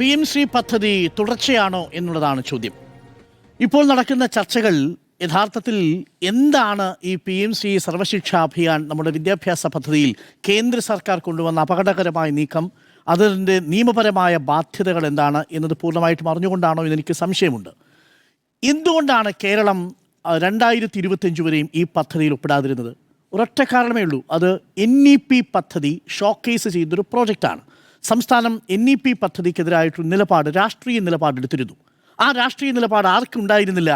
PMC പദ്ധതി തുടർച്ചയാണോ എന്നുള്ളതാണ് ചോദ്യം. ഇപ്പോൾ നടക്കുന്ന ചർച്ചകൾ യഥാർത്ഥത്തിൽ എന്താണ് ഈ PMC സർവശിക്ഷാ അഭിയാൻ നമ്മുടെ വിദ്യാഭ്യാസ പദ്ധതിയിൽ കേന്ദ്ര സർക്കാർ കൊണ്ടുവന്ന അപകടകരമായ നീക്കം, അതിൻ്റെ നിയമപരമായ ബാധ്യതകൾ എന്താണ് എന്നത് പൂർണ്ണമായിട്ടും അറിഞ്ഞുകൊണ്ടാണോ എന്നെനിക്ക് സംശയമുണ്ട്. എന്തുകൊണ്ടാണ് കേരളം 2025 വരെയും ഈ പദ്ധതിയിൽ ഒപ്പിടാതിരുന്നത്? ഒരൊറ്റ കാരണമേ ഉള്ളൂ, അത് NEP പദ്ധതി ഷോക്കേസ് ചെയ്തൊരു പ്രോജക്റ്റാണ്. സംസ്ഥാനം NEP പദ്ധതിക്കെതിരായിട്ടൊരു നിലപാട്, രാഷ്ട്രീയ നിലപാടെടുത്തിരുന്നു. ആ രാഷ്ട്രീയ നിലപാട് ആർക്കുണ്ടായിരുന്നില്ല?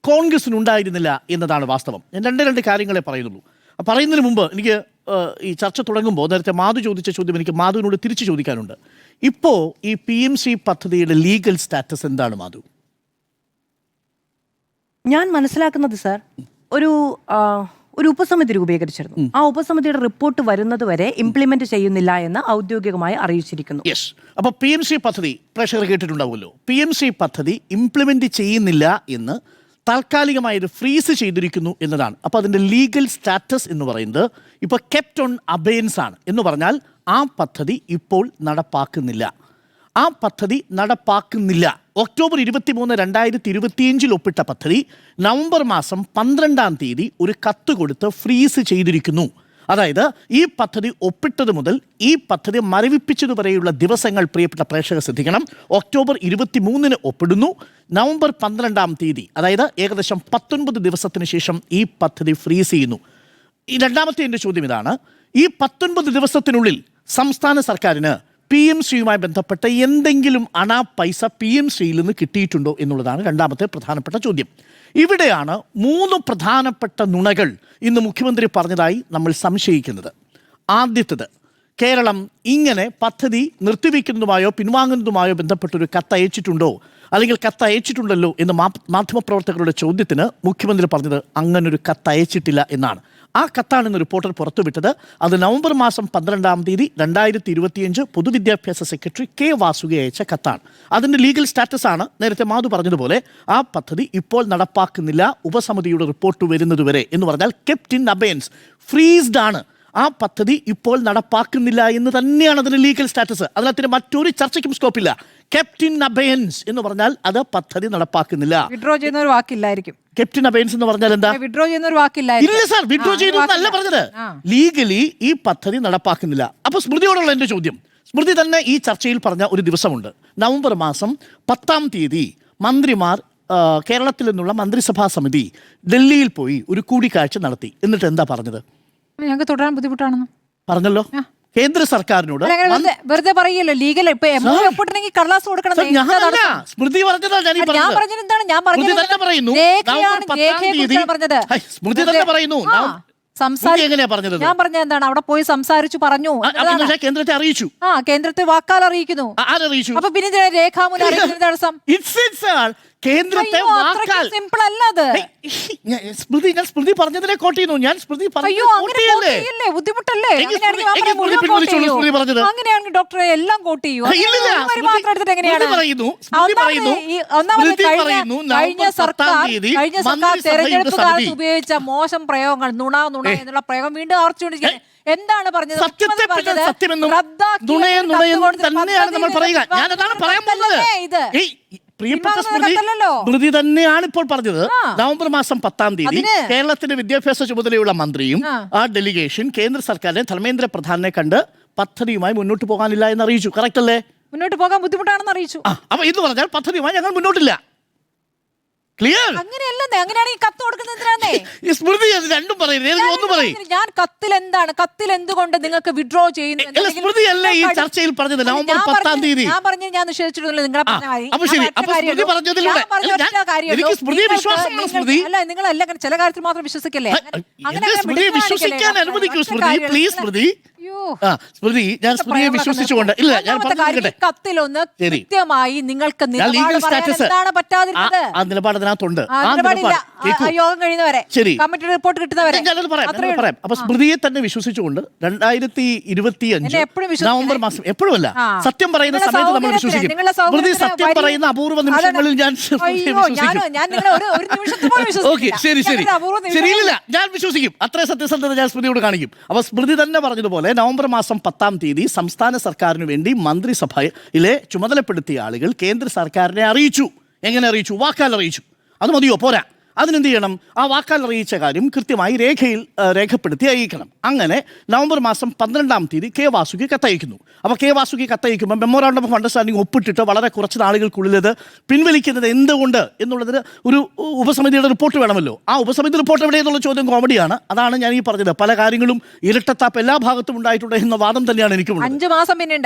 കോൺഗ്രസിനുണ്ടായിരുന്നില്ല എന്നതാണ് വാസ്തവം. ഞാൻ രണ്ട് കാര്യങ്ങളെ പറയുന്നുള്ളൂ. പറയുന്നതിന് മുമ്പ് എനിക്ക് ഈ ചർച്ച തുടങ്ങുമ്പോൾ നേരത്തെ മാധു ചോദിച്ച ചോദ്യം എനിക്ക് മാധുവിനോട് തിരിച്ചു ചോദിക്കാനുണ്ട്. ഇപ്പോൾ ഈ PMC പദ്ധതിയുടെ ലീഗൽ സ്റ്റാറ്റസ് എന്താണ് മാധു? ഞാൻ മനസ്സിലാക്കുന്നത് സാർ, ഒരു ഉപസമിതി രൂപീകരിച്ചിരുന്നു. ആ ഉപസമിതിയുടെ റിപ്പോർട്ട് വരുന്നത് വരെ ഇംപ്ലിമെന്റ് ചെയ്യുന്നില്ല എന്ന് ഔദ്യോഗികമായി അറിയിച്ചിരിക്കുന്നു. യെസ്. അപ്പോൾ PMC പദ്ധതി പ്രേക്ഷകർ കേട്ടിട്ടുണ്ടാവുമല്ലോ. PMC പദ്ധതി ഇംപ്ലിമെന്റ് ചെയ്യുന്നില്ല എന്ന് താൽക്കാലികമായത് ഫ്രീസ് ചെയ്തിരിക്കുന്നു എന്നതാണ്. അപ്പോൾ അതിൻ്റെ ലീഗൽ സ്റ്റാറ്റസ് എന്ന് പറയുന്നത് ഇപ്പോൾ കെപ്റ്റ് ഓൺ അബെയൻസ് ആണ്. എന്ന് പറഞ്ഞാൽ ആ പദ്ധതി ഇപ്പോൾ നടപ്പാക്കുന്നില്ല. ആ പദ്ധതി നടപ്പാക്കുന്നില്ല. ഒക്ടോബർ 23, 2025 ഒപ്പിട്ട പദ്ധതി നവംബർ മാസം 12-ാം തീയതി ഒരു കത്ത് കൊടുത്ത് ഫ്രീസ് ചെയ്തിരിക്കുന്നു. അതായത് ഈ പദ്ധതി ഒപ്പിട്ടത് മുതൽ ഈ പദ്ധതി മരവിപ്പിച്ചതുവരെയുള്ള ദിവസങ്ങൾ പ്രിയപ്പെട്ട പ്രേക്ഷകർ ശ്രദ്ധിക്കണം. ഒക്ടോബർ 23-ന് ഒപ്പിടുന്നു, നവംബർ 12-ാം തീയതി, അതായത് ഏകദേശം 19 ദിവസത്തിന് ശേഷം ഈ പദ്ധതി ഫ്രീസ് ചെയ്യുന്നു. ഈ രണ്ടാമത്തെ എൻ്റെ ചോദ്യം ഇതാണ്, ഈ 19 ദിവസത്തിനുള്ളിൽ സംസ്ഥാന സർക്കാരിന് PMCയുമായി ബന്ധപ്പെട്ട എന്തെങ്കിലും പൈസ PMCയിൽ നിന്ന് കിട്ടിയിട്ടുണ്ടോ എന്നുള്ളതാണ് രണ്ടാമത്തെ പ്രധാനപ്പെട്ട ചോദ്യം. ഇവിടെയാണ് 3 പ്രധാനപ്പെട്ട നുണകൾ ഇന്ന് മുഖ്യമന്ത്രി പറഞ്ഞതായി നമ്മൾ സംശയിക്കുന്നത്. ആദ്യത്തേത്, കേരളം ഇങ്ങനെ പദ്ധതി നിർത്തിവെക്കുന്നതുമായോ പിൻവാങ്ങുന്നതുമായോ ബന്ധപ്പെട്ടൊരു കത്തയച്ചിട്ടുണ്ടോ, അല്ലെങ്കിൽ കത്തയച്ചിട്ടുണ്ടല്ലോ എന്ന് മാധ്യമപ്രവർത്തകരുടെ ചോദ്യത്തിന് മുഖ്യമന്ത്രി പറഞ്ഞത് അങ്ങനൊരു കത്തയച്ചിട്ടില്ല എന്നാണ്. ആ കത്താണ് ഇന്ന് റിപ്പോർട്ടർ പുറത്തുവിട്ടത്. അത് നവംബർ മാസം 12-ാം തീയതി 2025 പൊതുവിദ്യാഭ്യാസ സെക്രട്ടറി K. വാസുകി അയച്ച കത്താണ്. അതിൻ്റെ ലീഗൽ സ്റ്റാറ്റസ് ആണ് നേരത്തെ മാധു പറഞ്ഞതുപോലെ ആ പദ്ധതി ഇപ്പോൾ നടപ്പാക്കുന്നില്ല, ഉപസമിതിയുടെ റിപ്പോർട്ട് വരുന്നതുവരെ എന്ന് പറഞ്ഞാൽ കെപ്റ്റ് ഇൻ അബെയൻസ്, ഫ്രീസ്ഡ് ആണ്. ആ പദ്ധതി ഇപ്പോൾ നടപ്പാക്കുന്നില്ല എന്ന് തന്നെയാണ് അതിൻ്റെ ലീഗൽ സ്റ്റാറ്റസ്. അതിനകത്തിന് മറ്റൊരു ചർച്ചയ്ക്കും സ്കോപ്പില്ല. കെപ്റ്റ് ഇൻ അബെയൻസ് എന്ന് പറഞ്ഞാൽ അത് പദ്ധതി നടപ്പാക്കുന്നില്ല. വിഡ്രോ ചെയ്യുന്ന ഒരു വാക്കില്ലായിരിക്കും. കെപ്റ്റ് ഇൻ അബെയൻസ് എന്ന് പറഞ്ഞാൽ എന്താ? വിഡ്രോ ചെയ്യുന്ന ഒരു വാക്കില്ലായിരിക്കും. ഇല്ല സാർ, വിഡ്രോ ചെയ്തല്ല പറഞ്ഞത്. ലീഗലി ഈ പദ്ധതി നടപ്പാക്കുന്നില്ല. അപ്പോൾ സ്മൃതിയോടുള്ള എൻ്റെ ചോദ്യം, സ്മൃതി തന്നെ ഈ ചർച്ചയിൽ പറഞ്ഞ ഒരു ദിവസമുണ്ട്, നവംബർ മാസം 10-ാം തീയതി മന്ത്രിമാർ കേരളത്തിൽ നിന്നുള്ള മന്ത്രിസഭാ സമിതി ഡൽഹിയിൽ പോയി ഒരു കൂടിക്കാഴ്ച നടത്തി. എന്നിട്ട് എന്താ പറഞ്ഞത്? ഞങ്ങൾക്ക് തുടരാൻ ബുദ്ധിമുട്ടാണെന്ന് പറഞ്ഞല്ലോ. കേന്ദ്ര സർക്കാരിനോട് വെറുതെ പറയല്ലോ, ലീഗൽ കടലാസ് കൊടുക്കണം. സ്മൃതി ഞാൻ പറഞ്ഞ എന്താണ്, അവിടെ പോയി സംസാരിച്ചു പറഞ്ഞു, കേന്ദ്രത്തെ അറിയിച്ചു. കേന്ദ്രത്തെ വാക്കാൽ അറിയിക്കുന്നു. അപ്പൊ പിന്നെ രേഖാമൂലം അറിയിക്കുന്ന കേന്ദ്രത്തെ സിമ്പിൾ അല്ല അത്. സ്മൃതി പറഞ്ഞതിനെ കോട്ട് ചെയ്യുന്നു. ഞാൻ സ്മൃതി ബുദ്ധിമുട്ടല്ലേ? അങ്ങനെയാണെങ്കിൽ ഡോക്ടറെ എല്ലാം കോട്ട് ചെയ്യൂ. കഴിഞ്ഞ സർക്കാർ തെരഞ്ഞെടുപ്പ് കാലത്ത് ഉപയോഗിച്ച മോശം പ്രയോഗങ്ങൾ, നുണ എന്നുള്ള പ്രയോഗം വീണ്ടും ആവർത്തിച്ചുകൊണ്ടിരിക്കുകയാണ്. എന്താണ് പറഞ്ഞത്? പ്രിയപ്പെട്ട സ്മൃതി തന്നെയാണ് ഇപ്പോൾ പറഞ്ഞത്. നവംബർ മാസം 10-ാം തീയതി കേരളത്തിന്റെ വിദ്യാഭ്യാസ ചുമതലയുള്ള മന്ത്രിയും ആ ഡെലിഗേഷൻ കേന്ദ്ര സർക്കാരിനെ ധർമ്മേന്ദ്ര പ്രധാനെ കണ്ട് പദ്ധതിയുമായി മുന്നോട്ട് പോകാനില്ല എന്ന് അറിയിച്ചു. കറക്റ്റ് അല്ലേ? മുന്നോട്ട് പോകാൻ ബുദ്ധിമുട്ടാണെന്ന് അറിയിച്ചു. അപ്പൊ ഇത് പറഞ്ഞാൽ പദ്ധതിയുമായി ഞങ്ങൾ മുന്നോട്ടില്ല. ക്ലിയർ? അങ്ങനെയല്ലേ? അങ്ങനെയാണെങ്കിൽ കത്ത് കൊടുക്കുന്നതിനാണേ സ്മൃതി രണ്ടും പറയും. ഞാൻ കത്തിൽ എന്താണ്, കത്തിൽ എന്തുകൊണ്ട് നിങ്ങൾക്ക് വിഡ്രോ ചെയ്യുന്നു? സ്മൃതി അല്ലേ ഈ ചർച്ചയിൽ പറഞ്ഞത് നവംബർ 10-ാം തീയതി? ഞാൻ പറഞ്ഞു, ഞാൻ നിഷേധിച്ചിട്ടില്ല. നിങ്ങളെ അല്ല, നിങ്ങളല്ല ചില കാര്യത്തിൽ മാത്രം വിശ്വസിക്കല്ലേ? വിശ്വസിക്കാൻ അനുവദിക്കൂ സ്മൃതി, പ്ലീസ് സ്മൃതി. സ്മൃതി, ഞാൻ സ്മൃതിയെ വിശ്വസിച്ചുകൊണ്ട് ഇല്ല, ഞാൻ കത്തിലൊന്ന് കൃത്യമായി നിങ്ങൾക്ക് നിലപാട് അതിനകത്തുണ്ട്. യോഗം കഴിയുന്നവരെ, കമ്മിറ്റി റിപ്പോർട്ട് കിട്ടുന്നവരെ പറയാം. അപ്പൊ സ്മൃതിയെ തന്നെ വിശ്വസിച്ചുകൊണ്ട് 2025 നവംബർ മാസം, എപ്പോഴുമല്ല സത്യം പറയുന്ന സമയത്ത് നമ്മൾ വിശ്വസിക്കും. സ്മൃതി സത്യം പറയുന്ന അപൂർവ നിമിഷങ്ങളിൽ ഞാൻ ശരിയില്ല, ഞാൻ വിശ്വസിക്കും. അത്ര സത്യസന്ധത ഞാൻ സ്മൃതിയോട് കാണിക്കും. അപ്പൊ സ്മൃതി തന്നെ പറഞ്ഞതുപോലെ നവംബർ മാസം 10-ാം തീയതി സംസ്ഥാന സർക്കാരിന് വേണ്ടി മന്ത്രിസഭയിലെ ചുമതലപ്പെടുത്തിയ ആളുകൾ കേന്ദ്ര സർക്കാരിനെ അറിയിച്ചു. എങ്ങനെ അറിയിച്ചു? വാക്കാൽ അറിയിച്ചു. അത് മതിയോ? പോരാ. അതിനെന്ത് ചെയ്യണം? ആ വാക്കാൽ അറിയിച്ച കാര്യം കൃത്യമായി രേഖപ്പെടുത്തി അയക്കണം. അങ്ങനെ നവംബർ മാസം 12-ാം തീയതി കെ വാസുകി കത്തയക്കുന്നു. അപ്പോൾ കെ വാസുകി കത്തയക്കുമ്പോൾ മെമ്മോറാണ്ടം ഓഫ് അണ്ടർസ്റ്റാൻഡിംഗ് ഒപ്പിട്ടിട്ട് വളരെ കുറച്ച് നാളുകൾക്കുള്ളിൽ ഇത് പിൻവലിക്കുന്നത് എന്തുകൊണ്ട് എന്നുള്ളതിന് ഒരു ഉപസമിതിയുടെ റിപ്പോർട്ട് വേണമല്ലോ. ആ ഉപസമിതി റിപ്പോർട്ട് എവിടെയെന്നുള്ള ചോദ്യം കോമഡിയാണ്. അതാണ് ഞാൻ ഈ പറഞ്ഞത്. പല കാര്യങ്ങളും ഇരട്ടത്താപ്പ് എല്ലാ ഭാഗത്തും ഉണ്ടായിട്ടുണ്ട് എന്ന വാദം തന്നെയാണ് എനിക്കുള്ളത്. 5 മാസം പിന്നെ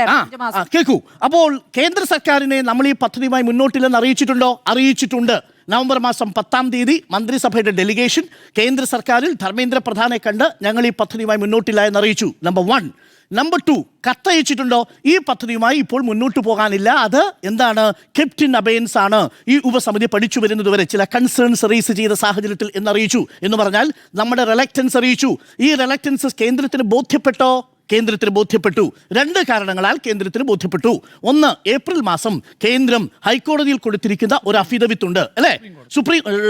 കേൾക്കൂ. അപ്പോൾ കേന്ദ്ര സർക്കാരിനെ നമ്മൾ ഈ പദ്ധതിയുമായി മുന്നോട്ടില്ലെന്ന് അറിയിച്ചിട്ടുണ്ടോ? അറിയിച്ചിട്ടുണ്ട്. നവംബർ മാസം 10-ാം തീയതി മന്ത്രിസഭയുടെ ഡെലിഗേഷൻ കേന്ദ്ര സർക്കാരിൽ ധർമ്മേന്ദ്ര പ്രധാനെ കണ്ട് ഞങ്ങൾ ഈ പദ്ധതിയുമായി മുന്നോട്ടില്ല എന്ന് അറിയിച്ചു. നമ്പർ 1. നമ്പർ 2, കത്തയച്ചിട്ടുണ്ടോ? ഈ പദ്ധതിയുമായി ഇപ്പോൾ മുന്നോട്ട് പോകാനില്ല, അത് എന്താണ്, കെപ്റ്റ് ഇൻ അബയൻസ് ആണ്, ഈ ഉപസമിതി പഠിച്ചു വരുന്നതുവരെ ചില കൺസേൺസ് റേസ് ചെയ്ത സാഹചര്യത്തിൽ എന്നറിയിച്ചു. എന്ന് പറഞ്ഞാൽ നമ്മുടെ റിലക്റ്റൻസ് അറിയിച്ചു. ഈ റിലക്റ്റൻസ് കേന്ദ്രത്തിന് ബോധ്യപ്പെട്ടോ? കേന്ദ്രത്തിന് ബോധ്യപ്പെട്ടു. 2 കാരണങ്ങളാൽ കേന്ദ്രത്തിന് ബോധ്യപ്പെട്ടു. 1, ഏപ്രിൽ മാസം കേന്ദ്രം ഹൈക്കോടതിയിൽ കൊടുത്തിരിക്കുന്ന ഒരു അഫിഡവിറ്റ് ഉണ്ട്, അല്ലേ?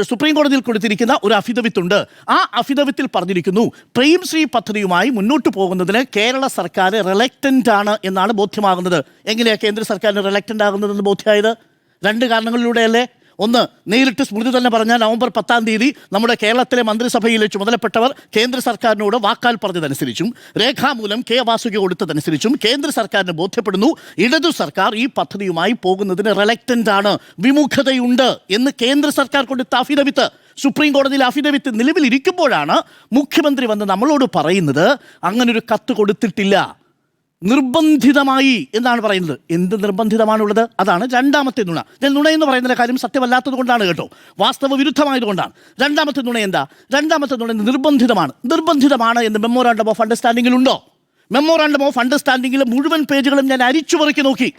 സുപ്രീം കോടതിയിൽ കൊടുത്തിരിക്കുന്ന ഒരു അഫിഡവിറ്റ് ഉണ്ട്. ആ അഫിഡവിറ്റിൽ പറഞ്ഞിരിക്കുന്നു PMSRI പദ്ധതിയുമായി മുന്നോട്ട് പോകുന്നതിന് കേരള സർക്കാർ റിലക്റ്റന്റ് ആണ് എന്നാണ് ബോധ്യമാകുന്നത്. എങ്ങനെയാണ് കേന്ദ്ര സർക്കാരിന് റിലക്റ്റന്റ് ആകുന്നതെന്ന് ബോധ്യമായത്? 2 കാരണങ്ങളിലൂടെയല്ലേ? 1, നേരിട്ട് സ്മൃതി തന്നെ പറഞ്ഞ നവംബർ 10-ാം തീയതി നമ്മുടെ കേരളത്തിലെ മന്ത്രിസഭയിലെ ചുമതലപ്പെട്ടവർ കേന്ദ്ര സർക്കാരിനോട് വാക്കാൽ പറഞ്ഞതനുസരിച്ചും രേഖാമൂലം കെ വാസുകി കൊടുത്തതനുസരിച്ചും കേന്ദ്ര സർക്കാരിന് ബോധ്യപ്പെടുന്നു ഇടതു സർക്കാർ ഈ പദ്ധതിയുമായി പോകുന്നതിന് റിലക്റ്റന്റ് ആണ്, വിമുഖതയുണ്ട് എന്ന് കേന്ദ്ര സർക്കാർ കൊടുത്ത അഫിഡവിറ്റ്, സുപ്രീം കോടതിയിൽ അഫിഡവിറ്റ് നിലവിലിരിക്കുമ്പോഴാണ് മുഖ്യമന്ത്രി വന്ന് നമ്മളോട് പറയുന്നത് അങ്ങനൊരു കത്ത് കൊടുത്തിട്ടില്ല, നിർബന്ധിതമായി എന്നാണ് പറയുന്നത്. എന്ത് നിർബന്ധിതമാണുള്ളത്? അതാണ് രണ്ടാമത്തെ നുണ. ഞാൻ നുണ എന്ന് പറയുന്ന കാര്യം സത്യമല്ലാത്തത് കൊണ്ടാണ് കേട്ടോ, വാസ്തവ വിരുദ്ധമായതുകൊണ്ടാണ്. രണ്ടാമത്തെ നുണ എന്താ? രണ്ടാമത്തെ നുണ നിർബന്ധിതമാണ്. നിർബന്ധിതമാണ് എന്ന് മെമ്മോറാണ്ടം ഓഫ് അണ്ടർസ്റ്റാൻഡിംഗിൽ ഉണ്ടോ? മെമ്മോറാണ്ടം ഓഫ് അണ്ടർസ്റ്റാൻഡിംഗിലെ മുഴുവൻ പേജുകളും ഞാൻ അരിച്ചു പറക്കി നോക്കി.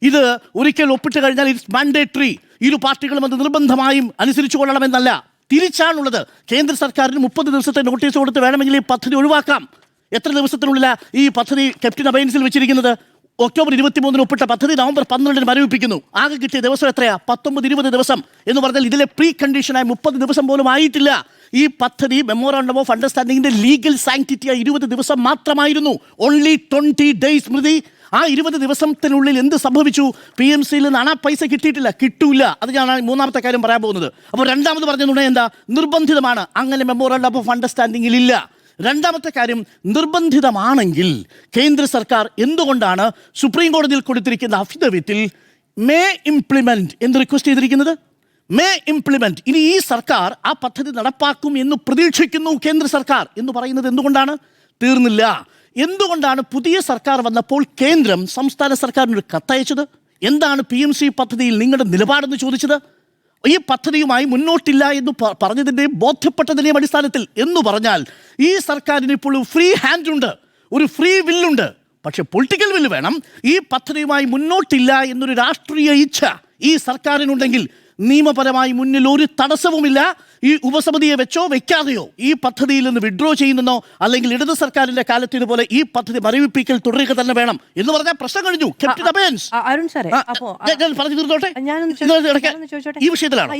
ഇത് ഒരിക്കൽ ഒപ്പിട്ട് കഴിഞ്ഞാൽ ഇറ്റ്സ് മാൻഡേറ്ററി, ഇരു പാർട്ടികളും അത് നിർബന്ധമായും അനുസരിച്ചു കൊള്ളണമെന്നല്ല, തിരിച്ചാണുള്ളത്. കേന്ദ്ര സർക്കാരിന് 30 ദിവസത്തെ നോട്ടീസ് കൊടുത്ത് വേണമെങ്കിൽ ഈ പദ്ധതി ഒഴിവാക്കാം. എത്ര ദിവസത്തിനുള്ളിലാണ് ഈ പദ്ധതി കെപ്റ്റ് ഇൻ അബയൻസിൽ വെച്ചിരിക്കുന്നത്? ഒക്ടോബർ 23-ന് ഒപ്പിട്ട പദ്ധതി നവംബർ 12-ന് മരവിപ്പിക്കുന്നു. ആകെ കിട്ടിയ ദിവസം എത്രയാ? 19-20 ദിവസം. എന്ന് പറഞ്ഞാൽ ഇതിലെ പ്രീ കണ്ടീഷനായി 30 ദിവസം പോലും ആയിട്ടില്ല. ഈ പദ്ധതി മെമ്മോറാണ്ടം ഓഫ് അണ്ടർസ്റ്റാൻഡിംഗിന്റെ ലീഗൽ സാങ്ക്ടിറ്റിയായി 20 ദിവസം മാത്രമായിരുന്നു. Only 20 days. സ്മൃതി, ആ 20 ദിവസത്തിനുള്ളിൽ എന്ത് സംഭവിച്ചു? PMCയിൽ നിന്ന് ആ പൈസ കിട്ടിയിട്ടില്ല, കിട്ടൂല. അത് ഞാൻ 3-ാമത്തെ കാര്യം പറയാൻ പോകുന്നത്. അപ്പോൾ രണ്ടാമത് പറഞ്ഞ നുണ എന്താ? നിർബന്ധിതമാണ്. അങ്ങനെ മെമ്മോറാണ്ടം ഓഫ് അണ്ടർസ്റ്റാൻഡിംഗിൽ ഇല്ല. 2-ാമത്തെ കാര്യം, നിർബന്ധിതമാണെങ്കിൽ കേന്ദ്ര സർക്കാർ എന്തുകൊണ്ടാണ് സുപ്രീം കോടതിയിൽ കൊടുത്തിരിക്കുന്ന അഫിഡവിറ്റിൽ മേ ഇംപ്ലിമെന്റ് എന്ന് റിക്വസ്റ്റ് ചെയ്തിരിക്കുന്നത്? May implement. ഇനി ഈ സർക്കാർ ആ പദ്ധതി നടപ്പാക്കും എന്ന് പ്രതീക്ഷിക്കുന്നു കേന്ദ്ര സർക്കാർ എന്ന് പറയുന്നത് എന്തുകൊണ്ടാണ്? തീർന്നില്ല. എന്തുകൊണ്ടാണ് പുതിയ സർക്കാർ വന്നപ്പോൾ കേന്ദ്രം സംസ്ഥാന സർക്കാരിനൊരു കത്തയച്ചത്? എന്താണ് PMSRI പദ്ധതിയിൽ നിങ്ങളുടെ നിലപാടെന്ന് ചോദിച്ചത്? ഈ പദ്ധതിയുമായി മുന്നോട്ടില്ല എന്ന് പറഞ്ഞതിൻ്റെയും ബോധ്യപ്പെട്ടതിൻ്റെയും അടിസ്ഥാനത്തിൽ എന്ന് പറഞ്ഞാൽ ഈ സർക്കാരിന് ഇപ്പോൾ ഫ്രീ ഹാൻഡ് ഉണ്ട്, ഒരു ഫ്രീ വില്ലുണ്ട്. പക്ഷെ പൊളിറ്റിക്കൽ വില്ല് വേണം. ഈ പദ്ധതിയുമായി മുന്നോട്ടില്ല എന്നൊരു രാഷ്ട്രീയ ഇച്ഛ ഈ സർക്കാരിനുണ്ടെങ്കിൽ നിയമപരമായി മുന്നിൽ ഒരു തടസ്സവുമില്ല. ഈ ഉപസമിതിയെ വെച്ചോ വെക്കാതെയോ ഈ പദ്ധതിയിൽ നിന്ന് വിഡ്രോ ചെയ്യുന്നോ അല്ലെങ്കിൽ ഇടത് സർക്കാരിന്റെ കാലത്ത് ഇതുപോലെ ഈ പദ്ധതി മരവിപ്പിക്കൽ തുടരുക തന്നെ വേണം എന്ന് പറഞ്ഞാൽ പ്രശ്നം കഴിഞ്ഞു. അരുൺ സാറേ, പറഞ്ഞു തീർത്തോട്ടെ. ഈ വിഷയത്തിലാണ്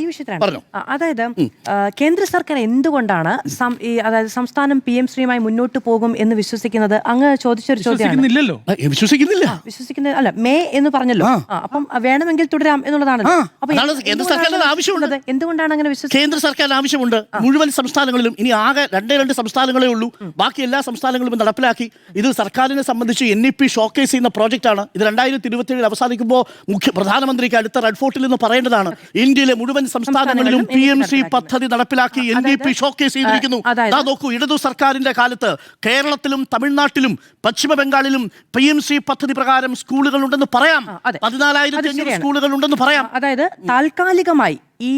പറഞ്ഞു. അതായത് കേന്ദ്ര സർക്കാർ എന്തുകൊണ്ടാണ് അതായത് സംസ്ഥാനം PMSRIയുമായി മുന്നോട്ട് പോകും എന്ന് വിശ്വസിക്കുന്നത്? അങ്ങ് ചോദിച്ചൊരു ചോദ്യമാണ്. വിശ്വസിക്കുന്നില്ല അല്ല, മേ എന്ന് പറഞ്ഞല്ലോ. അപ്പം വേണമെങ്കിൽ തുടരാം എന്നുള്ളതാണല്ലോ. അപ്പൊ എന്തുകൊണ്ടാണ് അങ്ങനെ വിശ്വസിക്കുന്നത്? കേന്ദ്ര സർക്കാർ ആവശ്യമുണ്ട്. മുഴുവൻ സംസ്ഥാനങ്ങളിലും ഇനി ആകെ 2 സംസ്ഥാനങ്ങളേ ഉള്ളൂ. ബാക്കി എല്ലാ സംസ്ഥാനങ്ങളും നടപ്പിലാക്കി. ഇത് സർക്കാരിനെ സംബന്ധിച്ച് NEP ഷോക്കേസ് ചെയ്യുന്ന പ്രോജക്റ്റാണ്. ഇത് 2027 അവസാനിക്കുമ്പോൾ പ്രധാനമന്ത്രിക്ക് അടുത്ത റെഡ് ഫോർട്ടിൽ നിന്ന് പറയേണ്ടതാണ്. ഇന്ത്യയിലെ മുഴുവൻ സംസ്ഥാനങ്ങളിലും PMSRI പദ്ധതി നടപ്പിലാക്കി NEP ഷോക്കേസ് ചെയ്തിരിക്കുന്നു. നോക്കൂ, ഇടതു സർക്കാരിന്റെ കാലത്ത് കേരളത്തിലും തമിഴ്നാട്ടിലും പശ്ചിമ ബംഗാളിലും PMSRI പദ്ധതി പ്രകാരം സ്കൂളുകൾ ഉണ്ടെന്ന് പറയാം. 14,500 സ്കൂളുകൾ ഉണ്ടെന്ന് പറയാം. അതായത് താൽക്കാലികമായി ഈ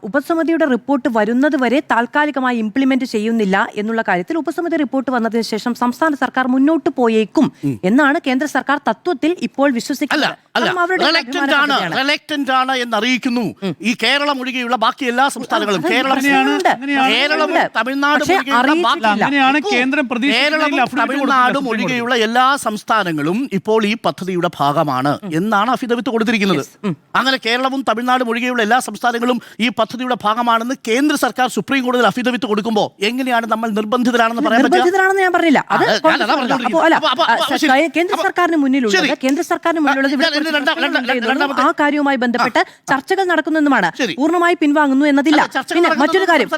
ഉപസമിതിയുടെ റിപ്പോർട്ട് വരുന്നത് വരെ താൽക്കാലികമായി ഇംപ്ലിമെന്റ് ചെയ്യുന്നില്ല എന്നുള്ള കാര്യത്തിൽ ഉപസമിതി റിപ്പോർട്ട് വന്നതിന് ശേഷം സംസ്ഥാന സർക്കാർ മുന്നോട്ട് പോയേക്കും എന്നാണ് കേന്ദ്ര സർക്കാർ തത്വത്തിൽ ഇപ്പോൾ വിശ്വസിക്കുന്നത്. എന്നറിയിക്കുന്നു. ഈ കേരളം ഒഴികെയുള്ള ബാക്കി എല്ലാ സംസ്ഥാനങ്ങളും തമിഴ്നാടും ഒഴികെയുള്ള എല്ലാ സംസ്ഥാനങ്ങളും ഇപ്പോൾ ഈ പദ്ധതിയുടെ ഭാഗമാണ് എന്നാണ് അഫിഡവിറ്റ് കൊടുത്തിരിക്കുന്നത്. അങ്ങനെ കേരളവും തമിഴ്നാടും ഒഴികെയുള്ള എല്ലാ സംസ്ഥാനങ്ങളും സംസ്ഥാനങ്ങളും ഈ പദ്ധതിയുടെ ഭാഗമാണെന്ന് കേന്ദ്ര സർക്കാർ സുപ്രീം കോടതിയിൽ അഫിഡവിറ്റ് കൊടുക്കുമ്പോൾ എങ്ങനെയാണ് നമ്മൾ നിർബന്ധിതരാണെന്ന് പറയാൻ പറ്റുക? നിർബന്ധിതരാണെന്ന് ഞാൻ പറഞ്ഞില്ല. അത് കേന്ദ്ര സർക്കാരിന് മുന്നിലുള്ളത് ആ കാര്യവുമായി ബന്ധപ്പെട്ട് ചർച്ചകൾ നടക്കുന്നെന്നുമാണ്. പൂർണ്ണമായി പിൻവാങ്ങുന്നു എന്നതില്ല. പിന്നെ മറ്റൊരു കാര്യം,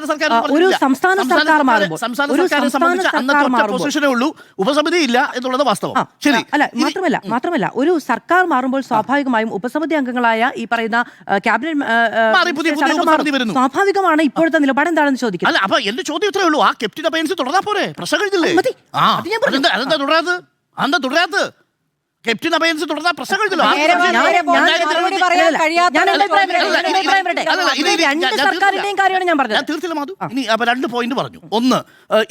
ഒരു സംസ്ഥാന സർക്കാർ മാറുമ്പോൾ ഉപസമിതി ഇല്ല എന്നുള്ളത് വാസ്തവം. ശരി. അല്ല, മാത്രമല്ല ഒരു സർക്കാർ മാറുമ്പോൾ സ്വാഭാവികമായും ഉപസമിതി അംഗങ്ങളായ ഈ പറയുന്ന ക്യാബിനറ്റ് സ്വാഭാവികമാണ്. ഇപ്പോഴത്തെ നിലപാട് എന്താണെന്ന് ചോദിക്കുന്നത്. അല്ല, അപ്പൊ എന്റെ ചോദ്യം ഇത്രേ ഉള്ളൂ. ആ കെപ്റ്റൻ അബയൻസ് തുടരാ പോരെ? പ്രശ്നം കഴിഞ്ഞില്ലേ? അതെന്താ തുടരാത്ത കെപ്റ്റൻ അബയൻസ് തുടർന്ന പ്രശ്നം കഴിഞ്ഞല്ലോ. ഞാൻ തീർച്ചയായും മാധു ഇനി അപ്പൊ 2 പോയിന്റ് പറഞ്ഞു. ഒന്ന്,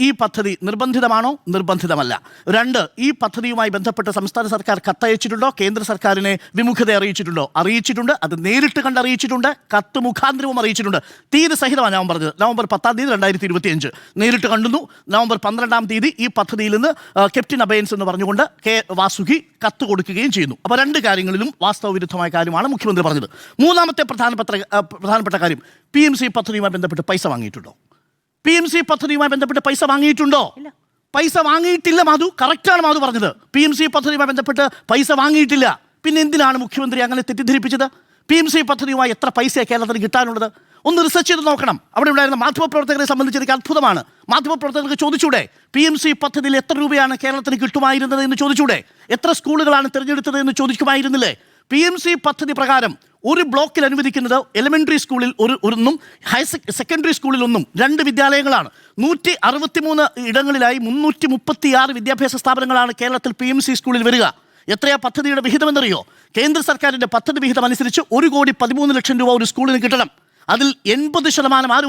ഈ പദ്ധതി നിർബന്ധിതമാണോ? നിർബന്ധിതമല്ല. 2, ഈ പദ്ധതിയുമായി ബന്ധപ്പെട്ട് സംസ്ഥാന സർക്കാർ കത്തയച്ചിട്ടുണ്ടോ? കേന്ദ്ര സർക്കാരിനെ വിമുഖത അറിയിച്ചിട്ടുണ്ടോ? അറിയിച്ചിട്ടുണ്ട്. അത് നേരിട്ട് കണ്ട് അറിയിച്ചിട്ടുണ്ട്. കത്ത് മുഖാന്തരവും അറിയിച്ചിട്ടുണ്ട്. തീയതി സഹിതമാണ് ഞാൻ പറഞ്ഞത്. നവംബർ 10 2025 നേരിട്ട് കണ്ടുന്നു. നവംബർ 12 ഈ പദ്ധതിയിൽ നിന്ന് കെപ്റ്റൻ അബയൻസ് എന്ന് പറഞ്ഞുകൊണ്ട് കെ വാസുകി കത്ത് കൊടുക്കുകയും ചെയ്യുന്നു. അപ്പോൾ 2 കാര്യങ്ങളിലും വാസ്തവ വിരുദ്ധമായ കാര്യമാണ് മുഖ്യമന്ത്രി പറഞ്ഞത്. മൂന്നാമത്തെ പ്രധാനപ്പെട്ട കാര്യം, PMC പദ്ധതിയുമായി ബന്ധപ്പെട്ട് പൈസ വാങ്ങിയിട്ടുണ്ടോ? PMC പദ്ധതിയുമായി ബന്ധപ്പെട്ട് പൈസ വാങ്ങിയിട്ടുണ്ടോ? പൈസ വാങ്ങിയിട്ടില്ല മാധു. കറക്റ്റാണ് മാധു പറഞ്ഞത്. PMC പദ്ധതിയുമായി ബന്ധപ്പെട്ട് പൈസ വാങ്ങിയിട്ടില്ല. പിന്നെ എന്തിനാണ് മുഖ്യമന്ത്രി അങ്ങനെ തെറ്റിദ്ധരിപ്പിച്ചത്? PMC പദ്ധതിയുമായി എത്ര പൈസയാണ് കേരളത്തിന് കിട്ടാനുള്ളത്? ഒന്ന് റിസർച്ച് ചെയ്ത് നോക്കണം. അവിടെ ഉണ്ടായിരുന്ന മാധ്യമപ്രവർത്തകരെ സംബന്ധിച്ച് എനിക്ക് അത്ഭുതമാണ്. മാധ്യമപ്രവർത്തകർക്ക് ചോദിച്ചൂടെ, PMC പദ്ധതിയിൽ എത്ര രൂപയാണ് കേരളത്തിന് കിട്ടുമായിരുന്നത് എന്ന് ചോദിച്ചൂടെ? എത്ര സ്കൂളുകളാണ് തിരഞ്ഞെടുത്തത് എന്ന് ചോദിക്കുമായിരുന്നില്ലേ? PMC പദ്ധതി പ്രകാരം ഒരു ബ്ലോക്കിൽ അനുവദിക്കുന്നത് എലിമെന്ററി സ്കൂളിൽ ഒന്നും സെക്കൻഡറി സ്കൂളിൽ 2 വിദ്യാലയങ്ങളാണ്. 163 ഇടങ്ങളിലായി 336 വിദ്യാഭ്യാസ സ്ഥാപനങ്ങളാണ് കേരളത്തിൽ PMC സ്കൂളിൽ വരിക. എത്രയാ പദ്ധതിയുടെ വിഹിതമെന്നറിയോ? കേന്ദ്ര സർക്കാരിന്റെ പദ്ധതി വിഹിതം അനുസരിച്ച് 1,13,00,000 രൂപ ഒരു സ്കൂളിന് കിട്ടണം. അതിൽ 60% ആര്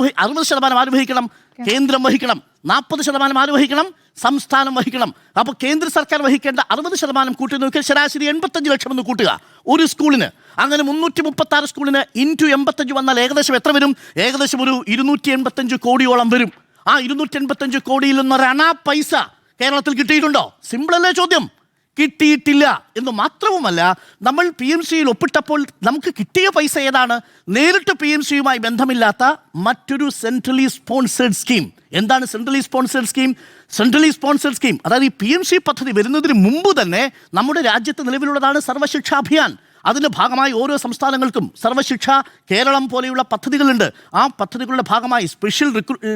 വഹിക്കണം? കേന്ദ്രം വഹിക്കണം. 40% ആര് വഹിക്കണം? സംസ്ഥാനം വഹിക്കണം. അപ്പോൾ കേന്ദ്ര സർക്കാർ വഹിക്കേണ്ട 60% കൂട്ടി നോക്കിയാൽ ശരാശരി 85 ലക്ഷം എന്ന് കൂട്ടുക ഒരു സ്കൂളിന്. അങ്ങനെ 336 സ്കൂളിന് ഇൻറ്റു 85 വന്നാൽ ഏകദേശം എത്ര വരും? ഏകദേശം ഒരു 285 കോടിയോളം വരും. ആ 285 കോടിയിൽ നിന്നൊരണ പൈസ കേരളത്തിൽ കിട്ടിയിട്ടുണ്ടോ? സിമ്പിളല്ലേ ചോദ്യം? കിട്ടിയിട്ടില്ല എന്ന് മാത്രവുമല്ല, നമ്മൾ PMCയിൽ ഒപ്പിട്ടപ്പോൾ നമുക്ക് കിട്ടിയ പൈസ ഏതാണ്? നേരിട്ട് PMCയുമായി ബന്ധമില്ലാത്ത മറ്റൊരു സെൻട്രലി സ്പോൺസേഡ് സ്കീം. എന്താണ് centrally sponsored scheme? Centrally sponsored scheme അതായത് ഈ PMC പദ്ധതി വരുന്നതിന് മുമ്പ് തന്നെ നമ്മുടെ രാജ്യത്ത് നിലവിലുള്ളതാണ് സർവ്വശിക്ഷാ അഭിയാൻ. അതിൻ്റെ ഭാഗമായി ഓരോ സംസ്ഥാനങ്ങൾക്കും സർവ്വശിക്ഷ കേരളം പോലെയുള്ള പദ്ധതികളുണ്ട്. ആ പദ്ധതികളുടെ ഭാഗമായി സ്പെഷ്യൽ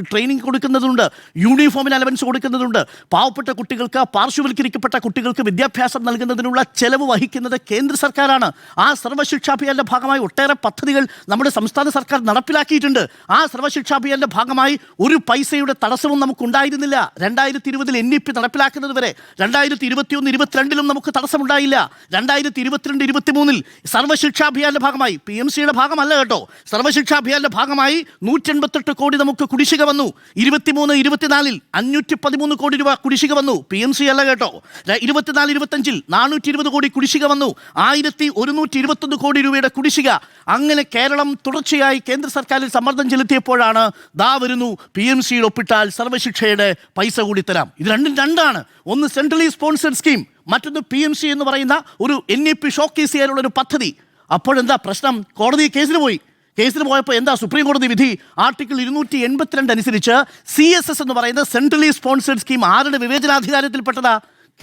ട്രെയിനിങ് കൊടുക്കുന്നതുണ്ട്, യൂണിഫോമിന് അലവൻസ് കൊടുക്കുന്നതുണ്ട്, പാവപ്പെട്ട കുട്ടികൾക്ക്, പാർശ്വവൽക്കരിക്കപ്പെട്ട കുട്ടികൾക്ക് വിദ്യാഭ്യാസം നൽകുന്നതിനുള്ള ചെലവ് വഹിക്കുന്നത് കേന്ദ്ര സർക്കാരാണ്. ആ സർവ്വശിക്ഷാഭിയാൻ്റെ ഭാഗമായി ഒട്ടേറെ പദ്ധതികൾ നമ്മുടെ സംസ്ഥാന സർക്കാർ നടപ്പിലാക്കിയിട്ടുണ്ട്. ആ സർവ്വശിക്ഷാഭിയാൻ്റെ ഭാഗമായി ഒരു പൈസയുടെ തടസ്സവും നമുക്കുണ്ടായിരുന്നില്ല. 2020 NEP നടപ്പിലാക്കുന്നത് വരെ 2021-22 നമുക്ക് തടസ്സമുണ്ടായില്ല. 2022-23 സർവ്വശിക്ഷാ അഭിയാന്റെ ഭാഗമായി, PMCയുടെ ഭാഗമല്ല കേട്ടോ, സർവ്വശിക്ഷാ അഭിയാന്റെ ഭാഗമായി 188 കോടി നമുക്ക് കുടിശ്ശിക വന്നു. 23-24 513 കോടി രൂപ കുടിശ്ശിക വന്നു. PMC അല്ല കേട്ടോ. 24-25 420 കോടി കുടിശ്ശിക വന്നു. 1121 കോടി രൂപയുടെ കുടിശ്ശിക. അങ്ങനെ കേരളം തുടർച്ചയായി കേന്ദ്ര സർക്കാരിൽ സമ്മർദ്ദം ചെലുത്തിയപ്പോഴാണ് ദാ വരുന്നു PMCയിൽ ഒപ്പിട്ടാൽ സർവ്വശിക്ഷയുടെ പൈസ കൂടി തരാം. ഇത് രണ്ടാണ്. ഒന്ന് സെൻട്രലി സ്പോൺസേഡ് സ്കീം, മറ്റൊന്ന് PMC എന്ന് പറയുന്ന ഒരു NEP ഷോക്കേസ് ചെയ്യാനുള്ള ഒരു പദ്ധതി. അപ്പോഴെന്താ പ്രശ്നം? കോടതി കേസിന് പോയപ്പോൾ എന്താ സുപ്രീം കോടതി വിധി? ആർട്ടിക്കിൾ 282 അനുസരിച്ച് CSS എന്ന് പറയുന്ന സെൻട്രലി സ്പോൺസേഡ് സ്കീം ആരുടെ വിവേചനാധികാരത്തിൽപ്പെട്ടതാ?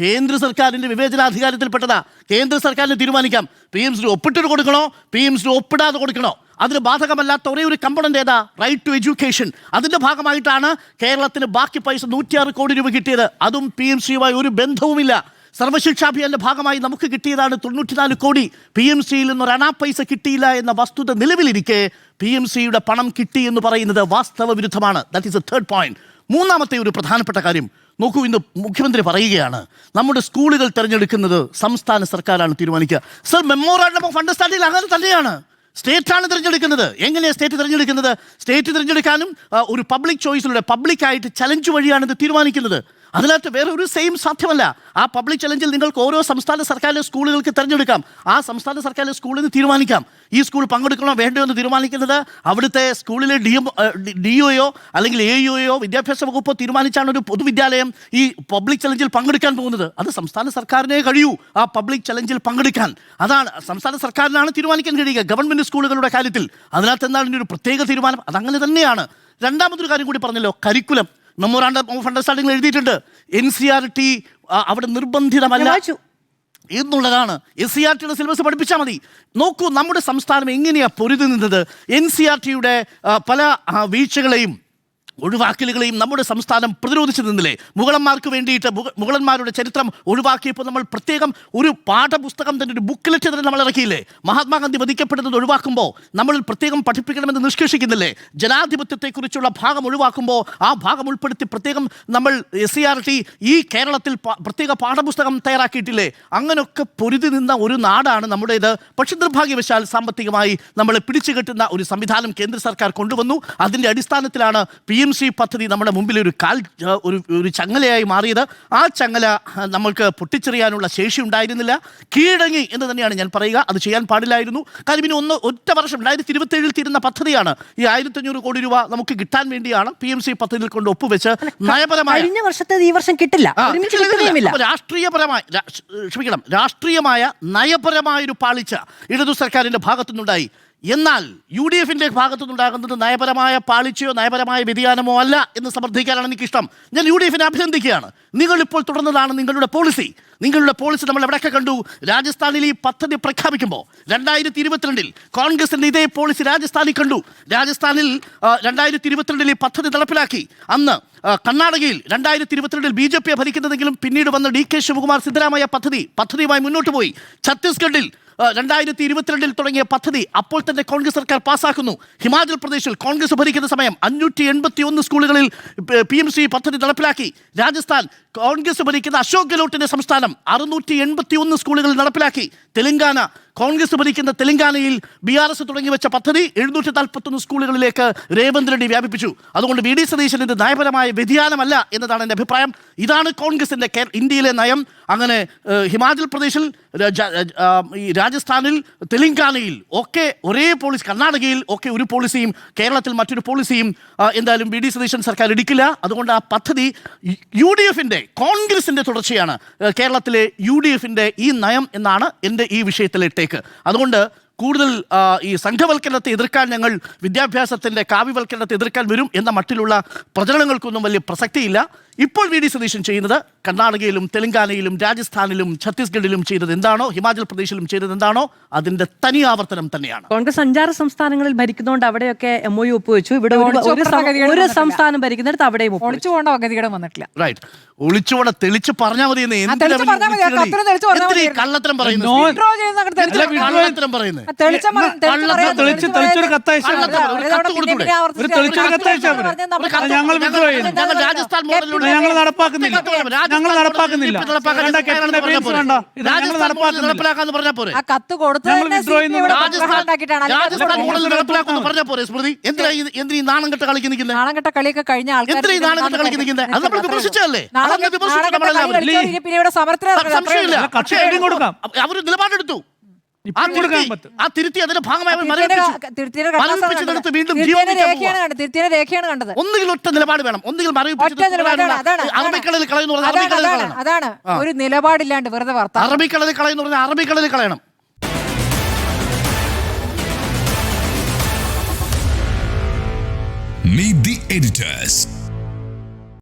കേന്ദ്ര സർക്കാരിൻ്റെ വിവേചനാധികാരത്തിൽപ്പെട്ടതാ. കേന്ദ്ര സർക്കാരിന് തീരുമാനിക്കാം PMC ഒപ്പിട്ടിട്ട് കൊടുക്കണോ, PMC ഒപ്പിടാതെ കൊടുക്കണോ. അതിന് ബാധകമല്ലാത്ത ഒരേ ഒരു കമ്പണന്റ് ഏതാ? Right to education. അതിൻ്റെ ഭാഗമായിട്ടാണ് കേരളത്തിന് ബാക്കി പൈസ 106 കോടി രൂപ കിട്ടിയത്. അതും PMCയുമായി ഒരു ബന്ധവുമില്ല. സർവ്വശിക്ഷാഭിയാന്റെ ഭാഗമായി നമുക്ക് കിട്ടിയതാണ് 94 കോടി. PMCയിൽ നിന്നൊരു അണാ പൈസ കിട്ടിയില്ല എന്ന വസ്തുത നിലവിലിരിക്കെ PMCയുടെ പണം കിട്ടി എന്ന് പറയുന്നത് വാസ്തവ വിരുദ്ധമാണ്. That is A third point. മൂന്നാമത്തെ ഒരു പ്രധാനപ്പെട്ട കാര്യം നോക്കൂ, ഇന്ന് മുഖ്യമന്ത്രി പറയുകയാണ് നമ്മുടെ സ്കൂളുകൾ തിരഞ്ഞെടുക്കുന്നത് സംസ്ഥാന സർക്കാരാണ് തീരുമാനിക്കുക. സർ, മെമ്മോറാണ്ടം ഓഫ് അണ്ടർസ്റ്റാൻഡിംഗ് അങ്ങനെ തന്നെയാണ്. സ്റ്റേറ്റാണ് തിരഞ്ഞെടുക്കുന്നത്. എങ്ങനെയാണ് സ്റ്റേറ്റ് തിരഞ്ഞെടുക്കുന്നത്? സ്റ്റേറ്റ് തിരഞ്ഞെടുക്കാനും ഒരു പബ്ലിക് ചോയ്സിലൂടെ പബ്ലിക്കായിട്ട് ചലഞ്ച് വഴിയാണ് ഇത് തീരുമാനിക്കുന്നത്. അതിനകത്ത് വേറെ ഒരു സെയിം സാധ്യമല്ല. ആ പബ്ലിക് ചലഞ്ചിൽ നിങ്ങൾക്ക് ഓരോ സംസ്ഥാന സർക്കാരിലെ സ്കൂളുകൾക്ക് തിരഞ്ഞെടുക്കാം. ആ സംസ്ഥാന സർക്കാരിലെ സ്കൂളിന് തീരുമാനിക്കാം ഈ സ്കൂൾ പങ്കെടുക്കണോ വേണ്ടയോ എന്ന് തീരുമാനിക്കുന്നത് അവിടുത്തെ സ്കൂളിലെ DOയോ അല്ലെങ്കിൽ AEOയോ വിദ്യാഭ്യാസ വകുപ്പോ തീരുമാനിച്ചാണ് ഒരു പൊതുവിദ്യാലയം ഈ പബ്ലിക് ചലഞ്ചിൽ പങ്കെടുക്കാൻ പോകുന്നത്. അത് സംസ്ഥാന സർക്കാരിനെ കഴിയൂ ആ പബ്ലിക് ചലഞ്ചിൽ പങ്കെടുക്കാൻ. അതാണ് സംസ്ഥാന സർക്കാരിനാണ് തീരുമാനിക്കാൻ കഴിയുക ഗവൺമെന്റ് സ്കൂളുകളുടെ കാര്യത്തിൽ. അതിനകത്ത് എന്താണ് ഇതിൻ്റെ ഒരു പ്രത്യേക തീരുമാനം? അതങ്ങനെ തന്നെയാണ്. രണ്ടാമതൊരു കാര്യം കൂടി പറഞ്ഞല്ലോ, കരിക്കുലം മെമ്മോറാണ്ടം ഓഫ് അണ്ടർസ്റ്റാൻഡിംഗിൽ എഴുതിയിട്ടുണ്ട് NCERT അവിടെ നിർബന്ധിതമല്ല എന്നുള്ളതാണ്. SCERTയുടെ സിലബസ് പഠിപ്പിച്ചാൽ മതി. നോക്കൂ, നമ്മുടെ സംസ്ഥാനം എങ്ങനെയാണ് പൊരുതി നിന്നത്. NCERTയുടെ പല വീഴ്ചകളെയും ഒഴിവാക്കലുകളെയും നമ്മുടെ സംസ്ഥാനം പ്രതിരോധിച്ചു നിന്നില്ലേ? മുഗളന്മാർക്ക് വേണ്ടിയിട്ട് മുഗളന്മാരുടെ ചരിത്രം ഒഴിവാക്കിയപ്പോൾ നമ്മൾ പ്രത്യേകം ഒരു പാഠപുസ്തകം തന്നെ, ഒരു ബുക്ക്ലെറ്റ് തന്നെ നമ്മൾ ഇറക്കിയില്ലേ? മഹാത്മാഗാന്ധി വധിക്കപ്പെടുന്നത് ഒഴിവാക്കുമ്പോൾ നമ്മൾ പ്രത്യേകം പഠിപ്പിക്കണമെന്ന് നിഷ്കർഷിക്കുന്നില്ലേ? ജനാധിപത്യത്തെക്കുറിച്ചുള്ള ഭാഗം ഒഴിവാക്കുമ്പോൾ ആ ഭാഗം ഉൾപ്പെടുത്തി പ്രത്യേകം നമ്മൾ SCERT ഈ കേരളത്തിൽ പ്രത്യേക പാഠപുസ്തകം തയ്യാറാക്കിയിട്ടില്ലേ? അങ്ങനെയൊക്കെ പൊരുതി നിന്ന ഒരു നാടാണ് നമ്മുടേത്. പക്ഷെ നിർഭാഗ്യവശാൽ സാമ്പത്തികമായി നമ്മളെ പിടിച്ചുകെട്ടുന്ന ഒരു സംവിധാനം കേന്ദ്ര സർക്കാർ കൊണ്ടുവന്നു. അതിൻ്റെ അടിസ്ഥാനത്തിലാണ് PMC പദ്ധതി നമ്മുടെ മുമ്പിൽ ഒരു ചങ്ങലയായി മാറിയത്. ആ ചങ്ങല നമ്മൾക്ക് പൊട്ടിച്ചെറിയാനുള്ള ശേഷി ഉണ്ടായിരുന്നില്ല, കീഴടങ്ങി എന്ന് തന്നെയാണ് ഞാൻ പറയുക. അത് ചെയ്യാൻ പാടില്ലായിരുന്നു. കാര്യം ഇനി ഒറ്റ വർഷം 2027 തീരുന്ന പദ്ധതിയാണ്. ഈ 1500 കോടി രൂപ നമുക്ക് കിട്ടാൻ വേണ്ടിയാണ് PMC പദ്ധതിയിൽ കൊണ്ട് ഒപ്പുവെച്ച് നയപരമായ കഴിഞ്ഞ വർഷത്തെ ഈ വർഷം കിട്ടില്ല. രാഷ്ട്രീയമായ നയപരമായൊരു പാളിച്ച ഇടതു സർക്കാരിന്റെ ഭാഗത്തുനിന്നുണ്ടായി. എന്നാൽ UDFന്റെ ഭാഗത്തുനിന്നുണ്ടാകുന്നത് നയപരമായ പാളിച്ചയോ നയപരമായ വ്യതിയാനമോ അല്ല എന്ന് സമർത്ഥിക്കാനാണ് എനിക്കിഷ്ടം. ഞാൻ UDFനെ അഭിനന്ദിക്കുകയാണ്. നിങ്ങളിപ്പോൾ തുടർന്നതാണ് നിങ്ങളുടെ പോളിസി. നമ്മൾ എവിടെയൊക്കെ കണ്ടു? രാജസ്ഥാനിൽ ഈ പദ്ധതി പ്രഖ്യാപിക്കുമ്പോൾ 2022 കോൺഗ്രസിന്റെ ഇതേ പോളിസി രാജസ്ഥാനിൽ കണ്ടു. രാജസ്ഥാനിൽ 2022 ഈ പദ്ധതി നടപ്പിലാക്കി. അന്ന് കർണാടകയിൽ 2022 BJP ഭരിക്കുന്നതെങ്കിലും പിന്നീട് വന്ന DK ശിവകുമാർ സിദ്ധരാമയ്യ പദ്ധതിയുമായി മുന്നോട്ട് പോയി. ഛത്തീസ്ഗഡിൽ 2022 തുടങ്ങിയ പദ്ധതി അപ്പോൾ തന്നെ കോൺഗ്രസ് സർക്കാർ പാസ്സാക്കുന്നു. ഹിമാചൽ പ്രദേശിൽ കോൺഗ്രസ് ഭരിക്കുന്ന സമയം 581 സ്കൂളുകളിൽ PMC പദ്ധതി നടപ്പിലാക്കി. രാജസ്ഥാൻ കോൺഗ്രസ് ഭരിക്കുന്ന അശോക് ഗെഹ്ലോട്ടിന്റെ സംസ്ഥാനം 681 സ്കൂളുകളിൽ നടപ്പിലാക്കി. തെലങ്കാന കോൺഗ്രസ് ഭരിക്കുന്ന തെലങ്കാനയിൽ BRS തുടങ്ങി വെച്ച പദ്ധതി 741 സ്കൂളുകളിലേക്ക് രേവന്ത് റെഡ്ഡി വ്യാപിപ്പിച്ചു. അതുകൊണ്ട് VD സതീശൻ ഇത് നയപരമായ വ്യതിയാനമല്ല എന്നതാണ് എൻ്റെ അഭിപ്രായം. ഇതാണ് കോൺഗ്രസിൻ്റെ ഇന്ത്യയിലെ നയം. അങ്ങനെ ഹിമാചൽ പ്രദേശിൽ, രാജസ്ഥാനിൽ, തെലങ്കാനയിൽ ഒക്കെ ഒരേ പോളിസി, കർണാടകയിൽ ഒക്കെ ഒരു പോളിസിയും കേരളത്തിൽ മറ്റൊരു പോളിസിയും എന്തായാലും VD സതീശൻ സർക്കാർ എടുക്കില്ല. അതുകൊണ്ട് ആ പദ്ധതി UDFന്റെ, കോൺഗ്രസിൻ്റെ തുടർച്ചയാണ് കേരളത്തിലെ UDFന്റെ ഈ നയം എന്നാണ് എൻ്റെ ഈ വിഷയത്തിലെ ടേക്ക്. അതുകൊണ്ട് കൂടുതൽ ഈ സംഘവൽക്കരണത്തെ എതിർക്കാൻ, ഞങ്ങൾ വിദ്യാഭ്യാസത്തിൻ്റെ കാവ്യവൽക്കരണത്തെ എതിർക്കാൻ വരും എന്ന മട്ടിലുള്ള പ്രചരണങ്ങൾക്കൊന്നും വലിയ പ്രസക്തിയില്ല. ഇപ്പോൾ VD സതീശൻ ചെയ്യുന്നത് കർണാടകയിലും തെലങ്കാനയിലും രാജസ്ഥാനിലും ഛത്തീസ്ഗഡിലും ചെയ്തത് എന്താണോ, ഹിമാചൽ പ്രദേശിലും ചെയ്തത് എന്താണോ, അതിന്റെ തനി ആവർത്തനം തന്നെയാണ്. കോൺഗ്രസ് 5-6 സംസ്ഥാനങ്ങളിൽ ഭരിക്കുന്നതുകൊണ്ട് അവിടെയൊക്കെ MOU ഒപ്പുവെച്ചു. ഇവിടെ ഒരു സംസ്ഥാനം ഭരിക്കുന്നിടത്ത് അവിടെയും ഒളിച്ചുപോകേണ്ട ഗതികേടും വന്നിട്ടില്ല. റൈറ്റ്, ഒളിച്ചുപോടെ തെളിച്ച് പറഞ്ഞാൽ മതി. കള്ളത്തരം പറയുന്നത് രാജസ്ഥാൻ മോഡലിലൂടെ ഞങ്ങൾ നടപ്പാക്കുന്നില്ല. നടപ്പിലാക്കാന്ന് പറഞ്ഞാൽ പോരെ? ആ കത്ത് കൊടുത്ത് രാജസ്ഥാൻ മോഡൽ നടപ്പിലാക്കുമെന്ന് പറഞ്ഞാൽ പോരെ? സ്മൃതി, എന്തിനാ ഈ നാണം കെട്ട കളിക്ക് നിൽക്കുന്നത്? നാണം കെട്ട കളിയൊക്കെ കഴിഞ്ഞ ആൾക്കാർ എന്തിനാ ഈ നാണം കെട്ട കളിക്ക് നിൽക്കുന്നത്? അത് നമ്മൾ വിമർശിച്ചല്ലേ? സംശയമില്ല. പക്ഷേ അവർ നിലപാടെടുത്തു. ആ തിരുത്തി അതിന്റെ ഭാഗമായി വീണ്ടും രേഖയാണ് കണ്ടത്. ഒന്നുകിൽ ഒറ്റ നിലപാട് വേണം, ഒന്നുകിൽ അറബിക്കടലിൽ കളയുന്നു പറഞ്ഞാൽ അതാണ് ഒരു നിലപാടില്ലാണ്ട് വെറുതെ വാർത്ത. അറബിക്കടലിൽ കളയുന്നു പറഞ്ഞാൽ അറബിക്കടലിൽ കളയണം. Meet the editors.